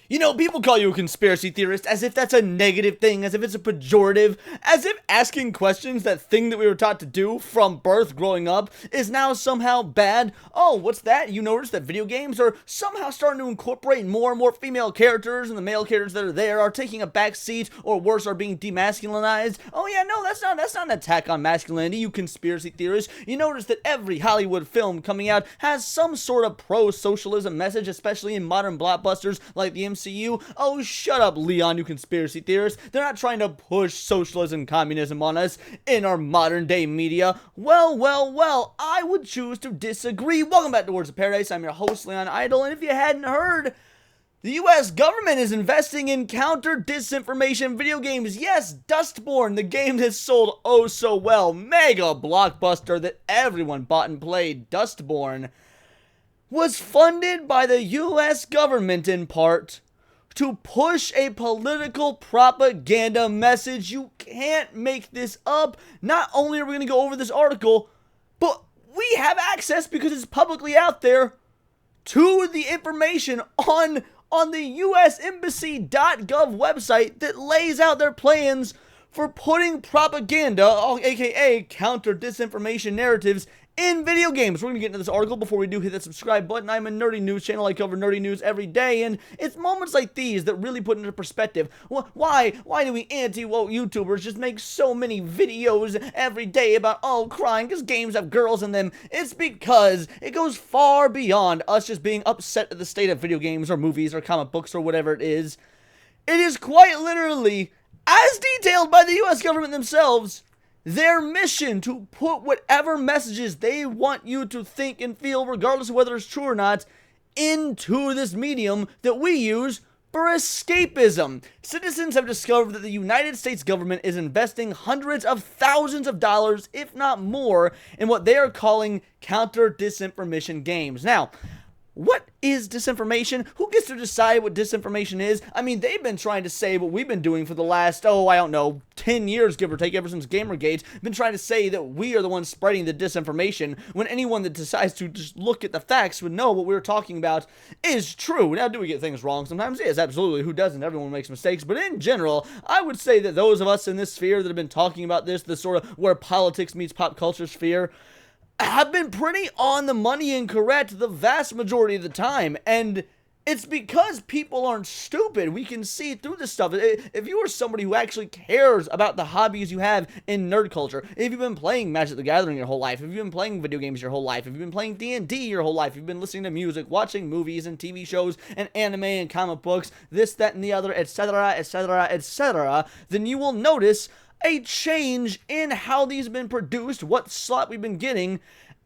You know, people call you a conspiracy theorist as if that's a negative thing, as if it's a pejorative, as if asking questions, that thing that we were taught to do from birth growing up, is now somehow bad. Oh, what's that? You notice that video games are somehow starting to incorporate more and more female characters, and the male characters that are there are taking a back seat, or worse, are being demasculinized. Oh yeah, no, that's not an attack on masculinity, you conspiracy theorists. You notice that every Hollywood film coming out has some sort of pro-socialism message, especially in modern blockbusters like the MCU. Oh, shut up, Leon, you conspiracy theorist. They're not trying to push socialism, communism on us in our modern day media. Well, I would choose to disagree. Welcome back to Words of Paradise. I'm your host, Leon Idle, and if you hadn't heard, the US government is investing in counter-disinformation video games. Yes, Dustborn, the game that sold oh so well, mega blockbuster that everyone bought and played, Dustborn, was funded by the US government in part to push a political propaganda message. You can't make this up. Not only are we going to go over this article, but we have access, because it's publicly out there, to the information on the usembassy.gov website that lays out their plans for putting propaganda, aka counter-disinformation narratives, in video games. We're going to get into this article. Before we do, hit that subscribe button. I'm a nerdy news channel. I cover nerdy news every day, and it's moments like these that really put into perspective why do we anti-woke YouTubers just make so many videos every day about, oh, crying because games have girls in them? It's because it goes far beyond us just being upset at the state of video games or movies or comic books or whatever it is. It is quite literally, as detailed by the US government themselves, their mission to put whatever messages they want you to think and feel, regardless of whether it's true or not, into this medium that we use for escapism. Citizens have discovered that the United States government is investing hundreds of thousands of dollars, if not more, in what they are calling counter-disinformation games. Now, what is disinformation? Who gets to decide what disinformation is? I mean, they've been trying to say what we've been doing for the last, 10 years, give or take, ever since Gamergate. Been trying to say that we are the ones spreading the disinformation, when anyone that decides to just look at the facts would know what we're talking about is true. Now, do we get things wrong sometimes? Yes, absolutely. Who doesn't? Everyone makes mistakes. But in general, I would say that those of us in this sphere that have been talking about this sort of where politics meets pop culture sphere, have been pretty on the money and correct the vast majority of the time, and it's because people aren't stupid. We can see through this stuff. If you are somebody who actually cares about the hobbies you have in nerd culture, if you've been playing Magic the Gathering your whole life, if you've been playing video games your whole life, if you've been playing D&D your whole life, if you've been listening to music, watching movies and TV shows and anime and comic books, this, that, and the other, etc., etc., etc., then you will notice a change in how these have been produced, what slot we've been getting,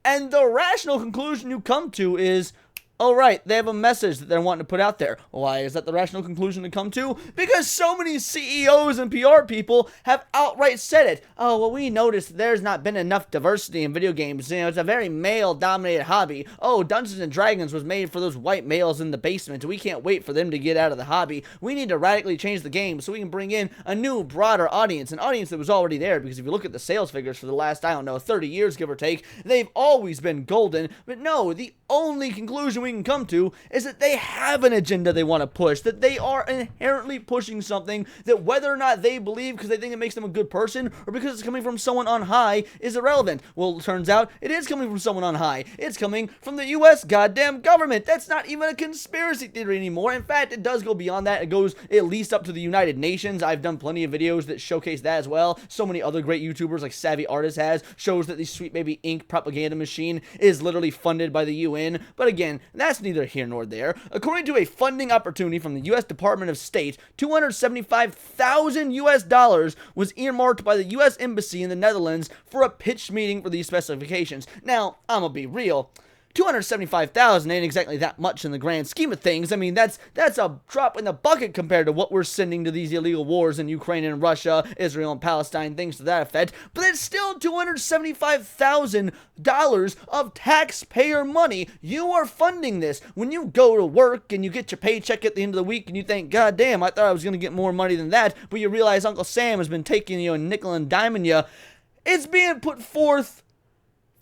and the rational conclusion you come to is, oh right, they have a message that they're wanting to put out there. Why is that the rational conclusion to come to? Because so many CEOs and PR people have outright said it. Oh, well, we noticed there's not been enough diversity in video games. You know, it's a very male-dominated hobby. Oh, Dungeons and Dragons was made for those white males in the basement. We can't wait for them to get out of the hobby. We need to radically change the game so we can bring in a new, broader audience, an audience that was already there, because if you look at the sales figures for the last, 30 years, give or take, they've always been golden. But no, the only conclusion we can come to is that they have an agenda they want to push, that they are inherently pushing something that, whether or not they believe because they think it makes them a good person or because it's coming from someone on high, is irrelevant. Well, it turns out it is coming from someone on high. It's coming from the US goddamn government. That's not even a conspiracy theory anymore. In fact, it does go beyond that. It goes at least up to the United Nations. I've done plenty of videos that showcase that as well. So many other great YouTubers like Savvy Artist has, shows that the Sweet Baby Inc. propaganda machine is literally funded by the UN. But again, that's neither here nor there. According to a funding opportunity from the U.S. Department of State, $275,000 US was earmarked by the U.S. Embassy in the Netherlands for a pitch meeting for these specifications. Now, I'm gonna be real. 275,000 ain't exactly that much in the grand scheme of things. I mean, that's a drop in the bucket compared to what we're sending to these illegal wars in Ukraine and Russia, Israel and Palestine, things to that effect. But it's still $275,000 of taxpayer money. You are funding this. When you go to work and you get your paycheck at the end of the week and you think, God damn, I thought I was going to get more money than that, but you realize Uncle Sam has been taking you and nickel and diming you, it's being put forth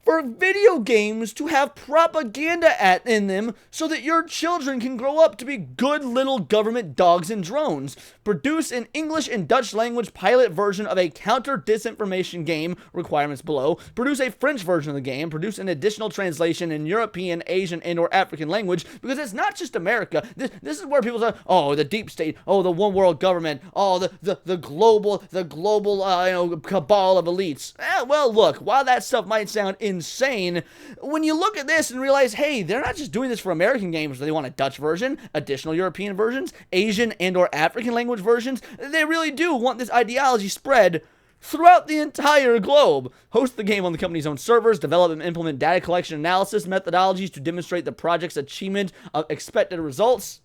for video games to have propaganda in them so that your children can grow up to be good little government dogs and drones. Produce an English and Dutch language pilot version of a counter-disinformation game, requirements below. Produce a French version of the game. Produce an additional translation in European, Asian, and or African language, because it's not just America. This is where people say, oh, the deep state, oh, the one world government, oh, the global cabal of elites. Well, look, while that stuff might sound insane, when you look at this and realize, hey, they're not just doing this for American games. They want a Dutch version, additional European versions, Asian and or African language versions. They really do want this ideology spread throughout the entire globe. Host the game on the company's own servers. Develop and implement data collection analysis methodologies to demonstrate the project's achievement of expected results.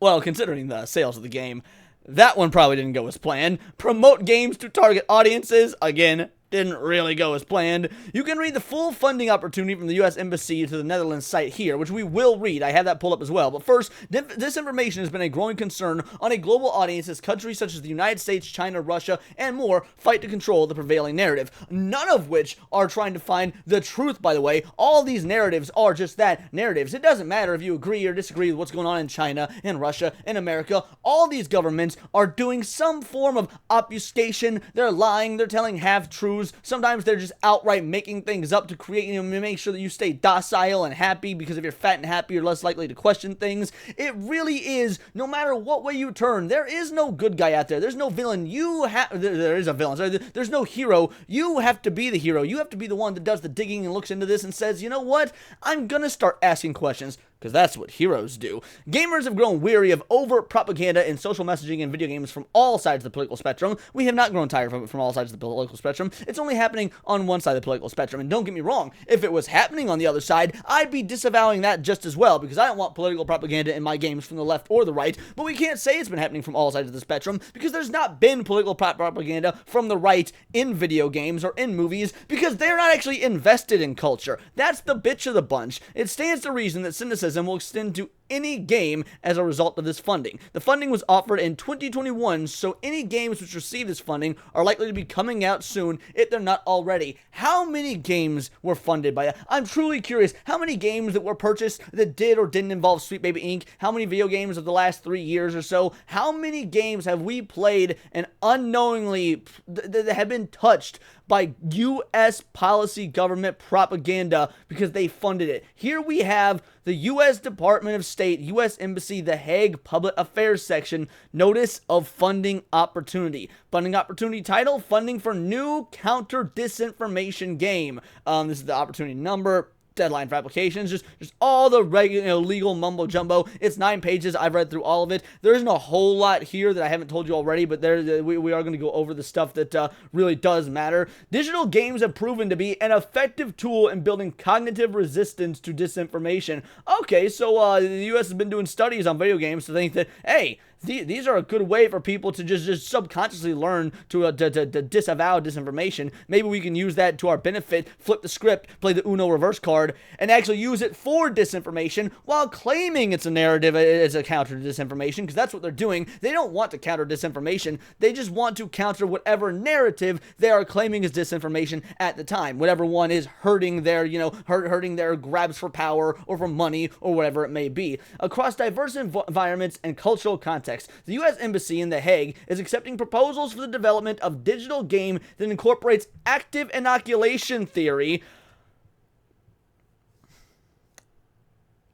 Well, considering the sales of the game, that one probably didn't go as planned. Promote games to target audiences. Again, didn't really go as planned. You can read the full funding opportunity from the U.S. Embassy to the Netherlands site here, which we will read. I have that pulled up as well. But first, disinformation has been a growing concern on a global audience as countries such as the United States, China, Russia, and more fight to control the prevailing narrative. None of which are trying to find the truth, by the way. All these narratives are just that, narratives. It doesn't matter if you agree or disagree with what's going on in China, and Russia, and America. All these governments are doing some form of obfuscation. They're lying. They're telling half-truths. Sometimes they're just outright making things up to create, make sure that you stay docile and happy, because if you're fat and happy, you're less likely to question things. It really is, no matter what way you turn, there is no good guy out there. There's no villain. There is a villain. Sorry, there's no hero. You have to be the hero. You have to be the one that does the digging and looks into this and says, you know what? I'm gonna start asking questions, because that's what heroes do. Gamers have grown weary of overt propaganda and social messaging in video games from all sides of the political spectrum. We have not grown tired of it from all sides of the political spectrum. It's only happening on one side of the political spectrum. And don't get me wrong, if it was happening on the other side, I'd be disavowing that just as well, because I don't want political propaganda in my games from the left or the right. But we can't say it's been happening from all sides of the spectrum, because there's not been political propaganda from the right in video games or in movies, because they're not actually invested in culture. That's the bitch of the bunch. It stands to reason that cynicism will extend to any game as a result of this funding. The funding was offered in 2021, so any games which receive this funding are likely to be coming out soon if they're not already. How many games were funded by that? I'm truly curious. How many games that were purchased that did or didn't involve Sweet Baby Inc? How many video games of the last 3 years or so? How many games have we played and unknowingly that have been touched by U.S. policy government propaganda because they funded it? Here we have the U.S. Department of State, U.S. Embassy, The Hague Public Affairs Section, Notice of Funding Opportunity. Funding opportunity title, funding for new counter-disinformation game. This is the opportunity number. Deadline for applications, just all the regular legal mumbo jumbo. It's 9 pages. I've read through all of it. There isn't a whole lot here that I haven't told you already, but we are going to go over the stuff that really does matter. Digital games have proven to be an effective tool in building cognitive resistance to disinformation. Okay, so the U.S. has been doing studies on video games to think that, hey, these are a good way for people to just subconsciously learn to disavow disinformation. Maybe we can use that to our benefit, flip the script, play the Uno reverse card, and actually use it for disinformation while claiming it's a narrative as a counter to disinformation, because that's what they're doing. They don't want to counter disinformation. They just want to counter whatever narrative they are claiming is disinformation at the time. Whatever one is hurting their, hurting their grabs for power or for money or whatever it may be. Across diverse environments and cultural contexts, the U.S. Embassy in The Hague is accepting proposals for the development of digital game that incorporates active inoculation theory.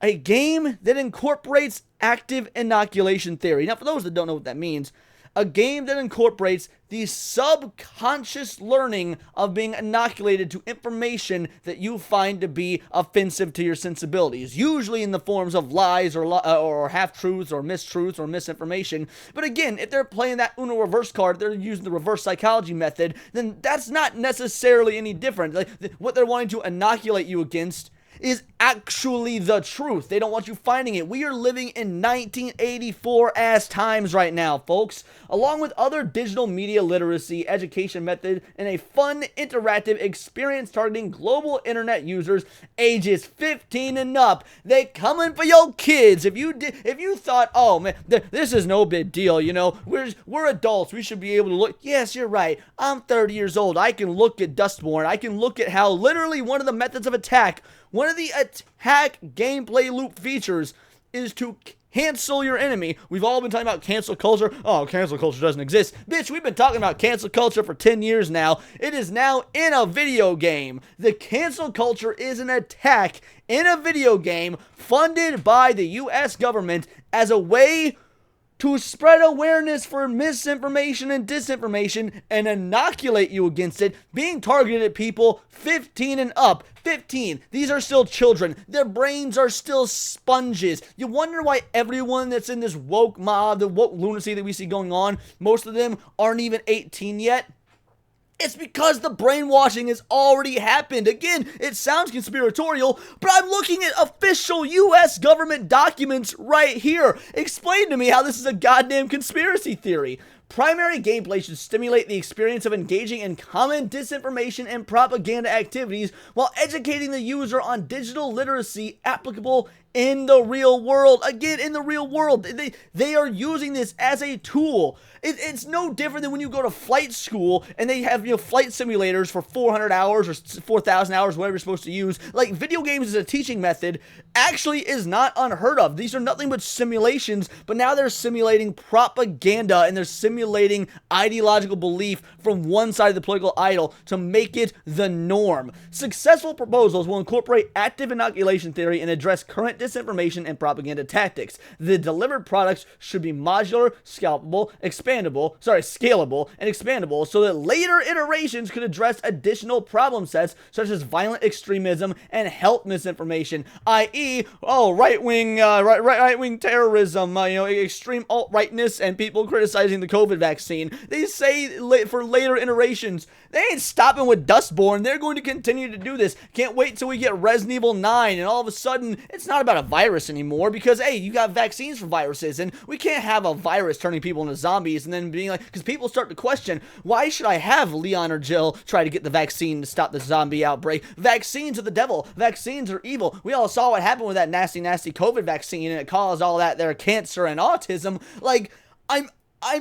A game that incorporates active inoculation theory. Now, for those that don't know what that means, a game that incorporates the subconscious learning of being inoculated to information that you find to be offensive to your sensibilities, usually in the forms of lies or half-truths or mistruths or misinformation. But again, if they're playing that Uno reverse card, they're using the reverse psychology method, then that's not necessarily any different. Like, what they're wanting to inoculate you against is actually the truth. They don't want you finding it. We are living in 1984 ass times right now, folks. Along with other digital media literacy education method and a fun, interactive experience targeting global internet users ages 15 and up, they coming for your kids. If you thought, oh man, this is no big deal, you know, we're adults, we should be able to look. Yes, you're right. I'm 30 years old. I can look at dustborn. I can look at how literally one of the methods of attack, one of the attack gameplay loop features is to cancel your enemy. We've all been talking about cancel culture. Oh, cancel culture doesn't exist. Bitch, we've been talking about cancel culture for 10 years now. It is now in a video game. The cancel culture is an attack in a video game funded by the US government as a way to spread awareness for misinformation and disinformation and inoculate you against it, being targeted at people 15 and up. 15. These are still children. Their brains are still sponges. You wonder why everyone that's in this woke mob, the woke lunacy that we see going on, most of them aren't even 18 yet? It's because the brainwashing has already happened. Again, it sounds conspiratorial, but I'm looking at official US government documents right here. Explain to me how this is a goddamn conspiracy theory. Primary gameplay should stimulate the experience of engaging in common disinformation and propaganda activities while educating the user on digital literacy applicable in the real world. Again, in the real world, they are using this as a tool. It's no different than when you go to flight school and they have, you know, flight simulators for 400 hours or 4,000 hours, whatever you're supposed to use. Like, video games as a teaching method actually is not unheard of. These are nothing but simulations, but now they're simulating propaganda and they're simulating ideological belief from one side of the political aisle to make it the norm. Successful proposals will incorporate active inoculation theory and address current disinformation and propaganda tactics. The delivered products should be modular, scalable, scalable, and expandable so that later iterations could address additional problem sets such as violent extremism and health misinformation, i.e., right-wing terrorism, extreme alt-rightness and people criticizing the COVID vaccine. They say for later iterations, they ain't stopping with dustborn. They're going to continue to do this. Can't wait till we get Resident Evil 9 and all of a sudden it's not about a virus anymore because, hey, you got vaccines for viruses and we can't have a virus turning people into zombies and then being like, because people start to question, why should I have Leon or Jill try to get the vaccine to stop the zombie outbreak? Vaccines are the devil. Vaccines are evil. We all saw what happened with that nasty COVID vaccine and it caused all that there cancer and autism. Like, I'm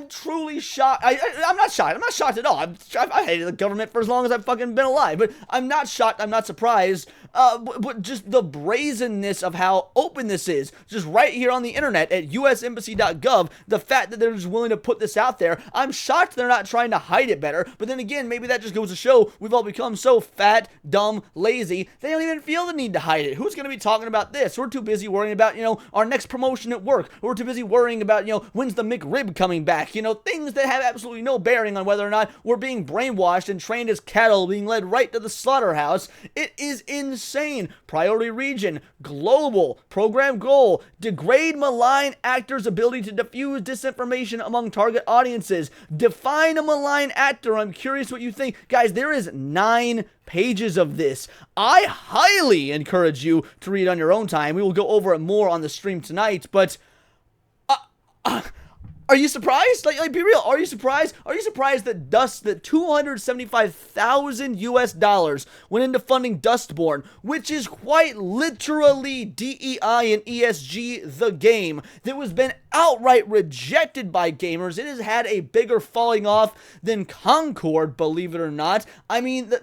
truly shocked. I'm not shocked. I'm not shocked at all. I hated the government for as long as I've fucking been alive. But I'm not shocked. I'm not surprised. But just the brazenness of how open this is. Just right here on the internet at usembassy.gov. The fact that they're just willing to put this out there. I'm shocked they're not trying to hide it better. But then again, maybe that just goes to show we've all become so fat, dumb, lazy. They don't even feel the need to hide it. Who's going to be talking about this? We're too busy worrying about, our next promotion at work. We're too busy worrying about, when's the McRib coming back? Things that have absolutely no bearing on whether or not we're being brainwashed and trained as cattle being led right to the slaughterhouse. It is insane. Priority region, global, program goal, degrade malign actors' ability to diffuse disinformation among target audiences. Define a malign actor. I'm curious what you think. Guys, there is 9 pages of this. I highly encourage you to read on your own time. We will go over it more on the stream tonight, but are you surprised? Like, be real. Are you surprised? Are you surprised that $275,000 went into funding Dustborn, which is quite literally DEI and ESG, the game, that was been outright rejected by gamers? It has had a bigger falling off than Concord, believe it or not. I mean,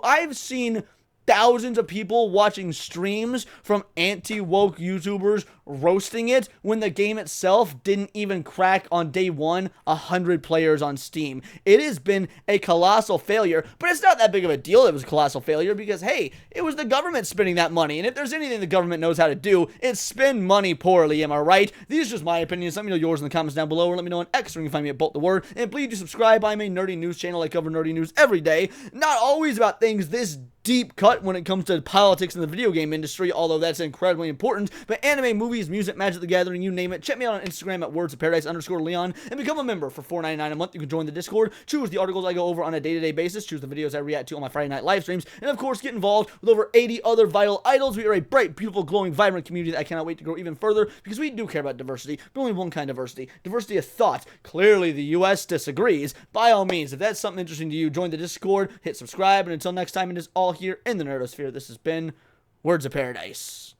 I've seen thousands of people watching streams from anti-woke YouTubers roasting it when the game itself didn't even crack on day one 100 players on Steam. It has been a colossal failure, but it's not that big of a deal it was a colossal failure because, hey, it was the government spending that money, and if there's anything the government knows how to do, it's spend money poorly, am I right? These are just my opinions. Let me know yours in the comments down below, or let me know on X, where you can find me at Bolt the Word, and please do subscribe. I'm a nerdy news channel. I cover nerdy news every day, not always about things this deep cut when it comes to politics in the video game industry, although that's incredibly important, but anime, movies, movies, music, Magic the Gathering, you name it. Check me out on Instagram at wordsofparadise_Leon and become a member for $4.99 a month. You can join the Discord, choose the articles I go over on a day-to-day basis, choose the videos I react to on my Friday night live streams, and of course get involved with over 80 other vital idols. We are a bright, beautiful, glowing, vibrant community that I cannot wait to grow even further because we do care about diversity, but only one kind of diversity of thought. Clearly the US disagrees. By all means, if that's something interesting to you, join the Discord, hit subscribe, and until next time, it is all here in the Nerdosphere. This has been Words of Paradise.